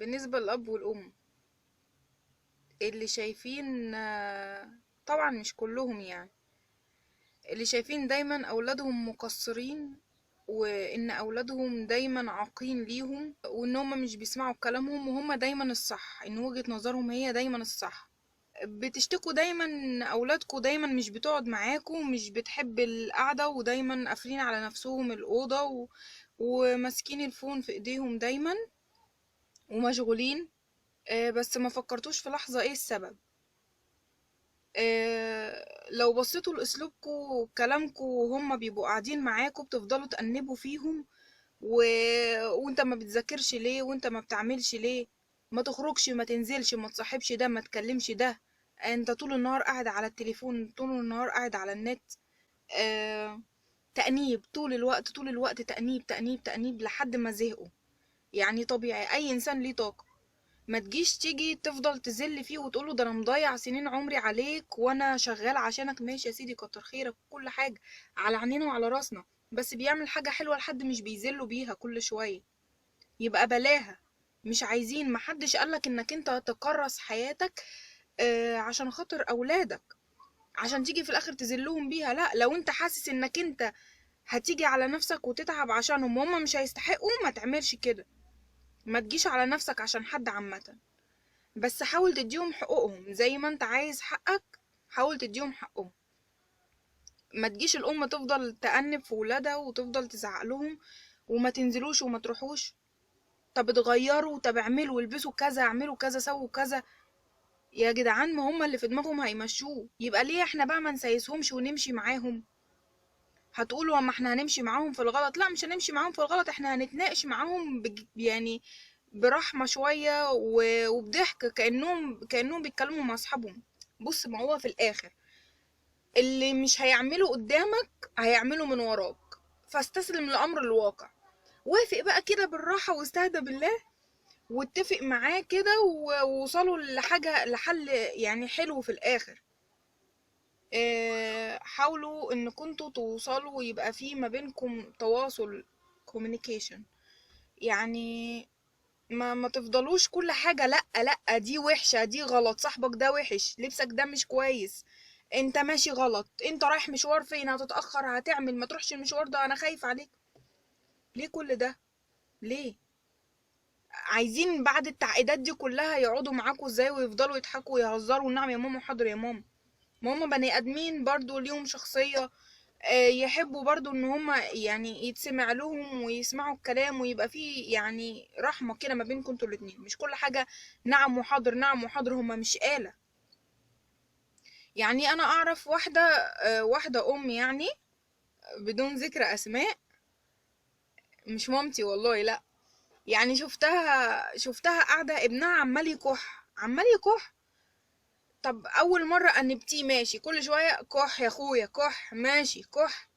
بالنسبة للأب والأم اللي شايفين، طبعا مش كلهم يعني، اللي شايفين دايما أولادهم مقصرين، وإن أولادهم دايما عاقين ليهم، وإن هما مش بيسمعوا كلامهم وهما دايما الصح، إن وجهة نظرهم هي دايما الصح. بتشتكوا دايما إن أولادكوا دايما مش بتقعد معاكوا، مش بتحب القعدة، ودايما قافلين على نفسهم الأوضة وماسكين الفون في إيديهم دايما ومشغولين. بس ما فكرتوش في لحظة ايه السبب؟ لو بصيتوا لأسلوبكوا وكلامكوا وهم بيبقوا قاعدين معاكوا بتفضلوا تأنبوا فيهم و... وانت ما بتذاكرش ليه، وانت ما بتعملش ليه، ما تخرجش، ما تنزلش، ما تصاحبش ده، ما تكلمش ده، انت طول النهار قاعد على التليفون، طول النهار قاعد على النت. آه... تأنيب طول الوقت، طول الوقت تأنيب تأنيب تأنيب لحد ما زهقوا. يعني طبيعي أي إنسان ليه طاقة، ما تجيش تيجي تفضل تذل فيه وتقوله ده انا مضيع سنين عمري عليك وانا شغال عشانك. ماشي يا سيدي، كتر خيرك كل حاجة، على عينينا وعلى راسنا، بس بيعمل حاجة حلوة لحد مش بيذله بيها كل شوية، يبقى بلاها. مش عايزين، محدش قالك انك انت تكرس حياتك عشان خاطر اولادك، عشان تيجي في الاخر تذلهم بيها. لا، لو انت حاسس انك انت هتيجي على نفسك وتتعب عشانهم وهم مش هيستحقوا، ما تعملش كده. ما تجيش على نفسك عشان حد عامة، بس حاول تديهم حقوقهم زي ما انت عايز حقك. حاول تديهم حقهم. ما تجيش الام تفضل تأنب في ولادها وتفضل تزعق لهم وما تنزلوش وما تروحوش. طب اتغيروا، طب اعملوا، البسوا كذا، اعملوا كذا، سووا كذا. يا جدعان، ما هم اللي في دماغهم هيمشوه، يبقى ليه احنا بقى ما نسيسهمش ونمشي معاهم؟ هتقولوا اما احنا هنمشي معاهم في الغلط. لا، مش هنمشي معاهم في الغلط، احنا هنتناقش معاهم يعني برحمة شوية وبضحك، كأنهم بيتكلموا مع أصحابهم. بص، ما هو في الآخر اللي مش هيعمله قدامك هيعمله من وراك، فاستسلم لأمر الواقع. وافق بقى كده بالراحة واستهدى بالله، واتفق معاه كده ووصلوا لحاجة، لحل يعني حلو في الآخر. حاولوا ان كنتوا توصلوا ويبقى في ما بينكم تواصل، communication. يعني ما تفضلوش كل حاجة لأ لأ، دي وحشة، دي غلط، صاحبك ده وحش، لبسك ده مش كويس، انت ماشي غلط، انت رايح مشوار فين، هتتأخر، هتعمل، ما تروحش المشوار ده، انا خايف عليك. ليه كل ده؟ ليه عايزين بعد التعقيدات دي كلها يقعدوا معاكوا ازاي ويفضلوا يضحكوا ويهزروا؟ نعم يا ماما، حاضر يا ماما. ما هما بني ادمين برضو، ليهم شخصية. يحبوا برضو ان هما يعني يتسمع لهم ويسمعوا الكلام، ويبقى فيه يعني رحمة كده ما بينكم انتوا الاتنين، مش كل حاجة نعم وحاضر نعم وحاضر، هما مش آلة. يعني انا اعرف واحدة ام يعني، بدون ذكر اسماء، مش مامتي والله لا، يعني شفتها قاعدة ابنها عمال يكح عمال يكح. طب اول مرة انبتيه ماشي، كل شوية كح يا اخويا كح، ماشي كح.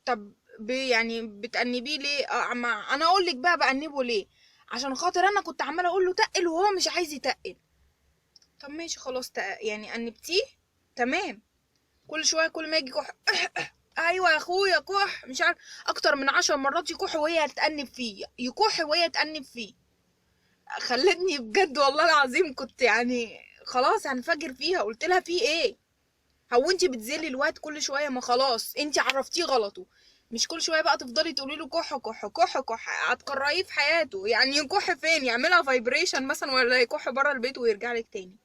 طب يعني بتأنبيه ليه؟ ما انا اقول لك بقى بأنبه ليه، عشان خاطر انا كنت عماله اقول له تقل وهو مش عايز يتقل. طب ماشي خلاص، يعني أنبتيه، تمام. كل شويه كل ما يجي كح ايوه يا اخويا كح، مش عارف، اكتر من 10 مرات يكح وهي تأنب فيه، يكح وهي تأنب فيه. خلتني بجد والله العظيم كنت يعني خلاص هنفجر فيها. قلت لها في ايه؟ هو انت بتذلي الواد كل شويه؟ ما خلاص انت عرفتيه غلطه، مش كل شويه بقى تفضلي تقولي له كح كح كح كح، هتكرهيه في حياته. يعني يكح فين؟ يعملها فايبريشن مثلا، ولا يكح بره البيت ويرجع لك تاني؟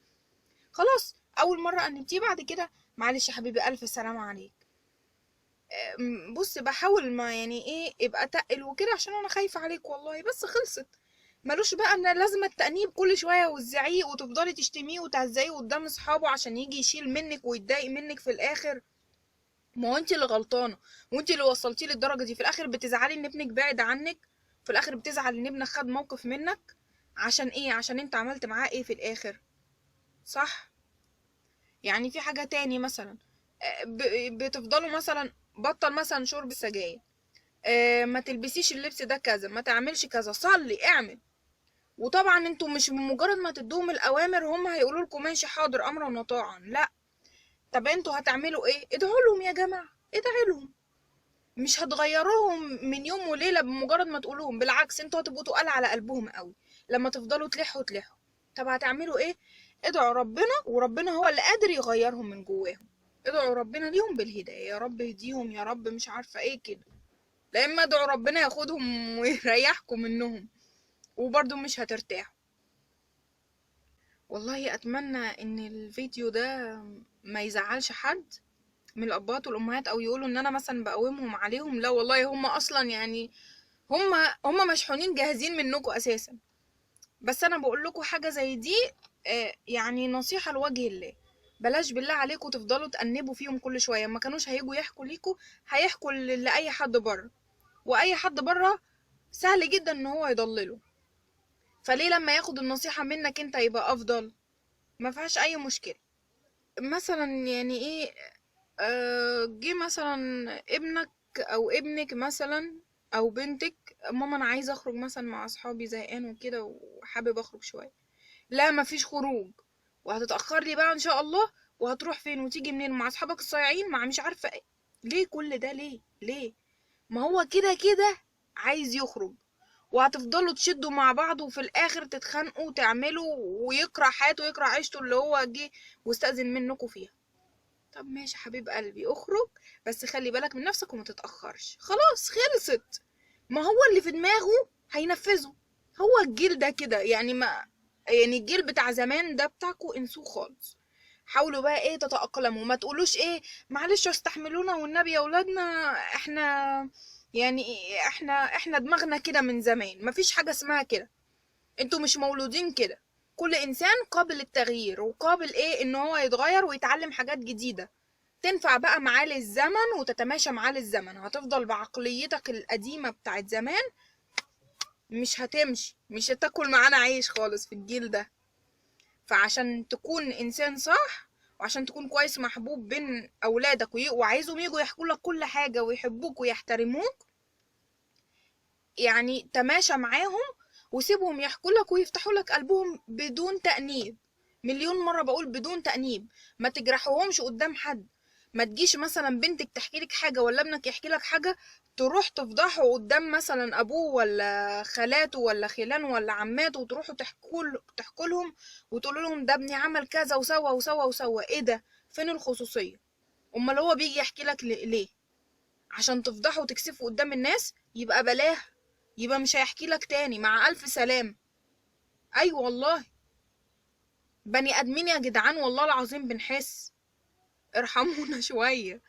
خلاص، اول مره انتي بعد كده معلش يا حبيبي الف سلامه عليك. بص بحاول ما يعني ايه ابقى تقل وكده عشان انا خايفه عليك والله، بس خلصت. ملوش بقى ان لازم التأنيب كل شويه والزعيق، وتفضلي تشتميه وتهزقيه قدام اصحابه عشان يجي يشيل منك ويتضايق منك في الاخر. ما هو انت اللي غلطانه، وانت اللي وصلتيه للدرجه دي. في الاخر بتزعلي ان ابنك بعد عنك، في الاخر بتزعل ان ابنك خد موقف منك. عشان ايه؟ عشان انت عملت معاه ايه في الاخر؟ صح؟ يعني في حاجه تاني مثلا، بتفضلوا مثلا بطل مثلا شرب السجاير، ما تلبسيش اللبس ده كذا، ما تعملش كذا، صلي، اعمل. وطبعا انتوا مش بمجرد ما تدوهم الاوامر هم هيقولوا لكم ماشي حاضر امرا وطاعا، لا. طب انتوا هتعملوا ايه؟ ادعوا لهم يا جماعه، ادعوا لهم. مش هتغيروهم من يوم وليلة بمجرد ما تقولوهم، بالعكس انتوا هتبقوا تقال على قلبهم قوي. لما تفضلوا تلحوا تلحوا. طب هتعملوا ايه؟ ادعوا ربنا، وربنا هو اللي قادر يغيرهم من جواهم. ادعوا ربنا ليهم بالهداية، يا رب يهديهم، يا رب مش عارفة ايه كده. لا اما ادعوا ربنا ياخدهم ويريحكم منهم، وبرضه مش هترتاحوا. والله اتمنى ان الفيديو ده ما يزعلش حد من الابات والامهات، او يقولوا ان انا مثلا بقومهم عليهم. لا والله، هم اصلا يعني هم هم مشحونين جاهزين منكم اساسا. بس انا بقول لكم حاجه زي دي، يعني نصيحه لوجه الله. بلاش بالله عليكم تفضلوا تأنبوا فيهم كل شويه. ما كانوش هيجوا يحكوا ليكوا، هيحكوا لاي حد بره، واي حد بره سهل جدا ان هو يضلله. فليه لما ياخد النصيحه منك انت يبقى افضل؟ ما فيهاش اي مشكله. مثلا يعني ايه، جه مثلا ابنك او ابنك مثلا، او بنتك: ماما انا عايزه اخرج مثلا مع اصحابي، زهقان وكده وحابب اخرج شويه. لا مفيش خروج، وهتتاخر لي بقى ان شاء الله، وهتروح فين وتيجي منين مع اصحابك الصايعين مع مش عارفه ايه. ليه كل ده؟ ليه؟ ما هو كده كده عايز يخرج، وهتفضلوا تشدوا مع بعض، وفي الاخر تتخانقوا وتعملوا، ويكره حياته ويكره عيشته اللي هو جه واستأذن منكم فيها. طب ماشي حبيب قلبي، اخرج، بس خلي بالك من نفسك وما تتأخرش. خلاص خلصت. ما هو اللي في دماغه هينفذه. هو الجيل ده كده يعني، ما يعني الجيل بتاع زمان ده بتاعكوا انسوه خالص. حاولوا بقى ايه تتأقلموا، ما تقولوش ايه معلش استحملونا والنبي يا ولادنا، احنا يعني احنا دماغنا كده من زمان. مفيش حاجة اسمها كده، انتوا مش مولودين كده. كل انسان قابل للتغيير، وقابل ايه ان هو يتغير ويتعلم حاجات جديدة تنفع بقى معاه للزمن وتتماشى معاه للزمن. هتفضل بعقليتك القديمة بتاعت زمان، مش هتمشي، مش هتاكل معانا عيش خالص في الجيل ده. فعشان تكون انسان صح، وعشان تكون كويس محبوب بين اولادك وعايزهم يجوا يحكوا لك كل حاجة ويحبوك ويحترموك، يعني تماشى معاهم، وسيبهم يحكوا لك ويفتحوا لك قلبهم بدون تأنيب. مليون مرة بقول بدون تأنيب. ما تجرحوهمش قدام حد. ما تجيش مثلا بنتك تحكي لك حاجة ولا ابنك يحكي لك حاجة، تروح تفضحه قدام مثلا ابوه ولا خالاته ولا خلانه ولا عماته، وتروحوا تحكوا لهم وتقولوا لهم ده ابني عمل كذا وسوى وسوى وسوى. ايه ده؟ فين الخصوصية؟ امال هو بيجي يحكي لك ليه؟ عشان تفضحه وتكسفه قدام الناس؟ يبقى بلاه، يبقى مش هيحكي لك تاني، مع ألف سلام. أيوة والله، بني آدمين يا جدعان، والله العظيم بنحس. ارحمونا شوية.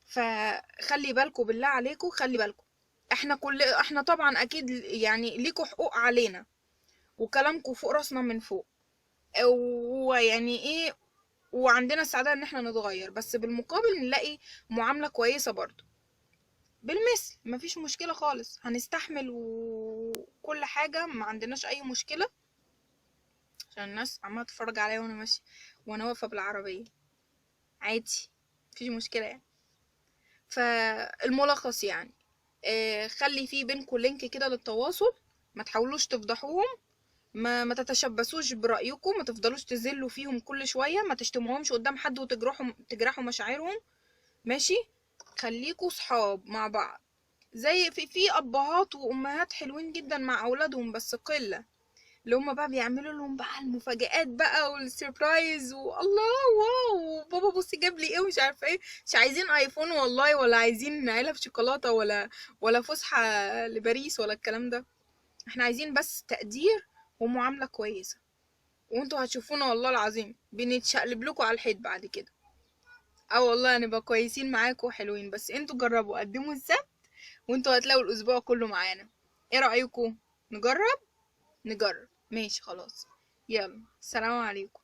فخلي بالكوا بالله عليكوا، خلي بالكوا. احنا طبعا اكيد يعني ليكوا حقوق علينا، وكلامكوا فوق راسنا من فوق، ويعني ايه، وعندنا السعادة ان احنا نتغير، بس بالمقابل نلاقي معاملة كويسة برضو بالمثل. مفيش مشكلة خالص، هنستحمل وكل حاجة، ما عندناش اي مشكلة. عشان الناس عمالة تتفرج عليا وانا ماشي، وانا واقفة بالعربية عادي، مفيش مشكلة يعني. فالملخص يعني، خلي في بينكم لينك كده للتواصل. ما تحاولوش تفضحوهم، ما تتشبثوش برأيكم، ما تفضلوش تزلوا فيهم كل شوية، ما تشتموهمش قدام حد وتجرحوا مشاعرهم. ماشي؟ خليكوا صحاب مع بعض. زي في ابهات وامهات حلوين جدا مع اولادهم، بس قلة. اللي هما بقى بيعملوا لهم بقى المفاجآت بقى والسيربرايز، والله واو بابا بصي جاب لي ايه ومش عارفه ايه. مش عايزين ايفون والله، ولا عايزين علب شوكولاته، ولا فسحه لباريس، ولا الكلام ده. احنا عايزين بس تقدير ومعامله كويسه، وانتوا هتشوفونا والله العظيم بنتشقلب لكم على الحيط بعد كده. اه والله هنبقى كويسين معاكم وحلوين، بس انتوا جربوا قدموا السبت، وانتوا هتلاقوا الاسبوع كله معانا. ايه رأيكم؟ نجرب. نجرب، ماشي خلاص. يلا، سلام عليكم.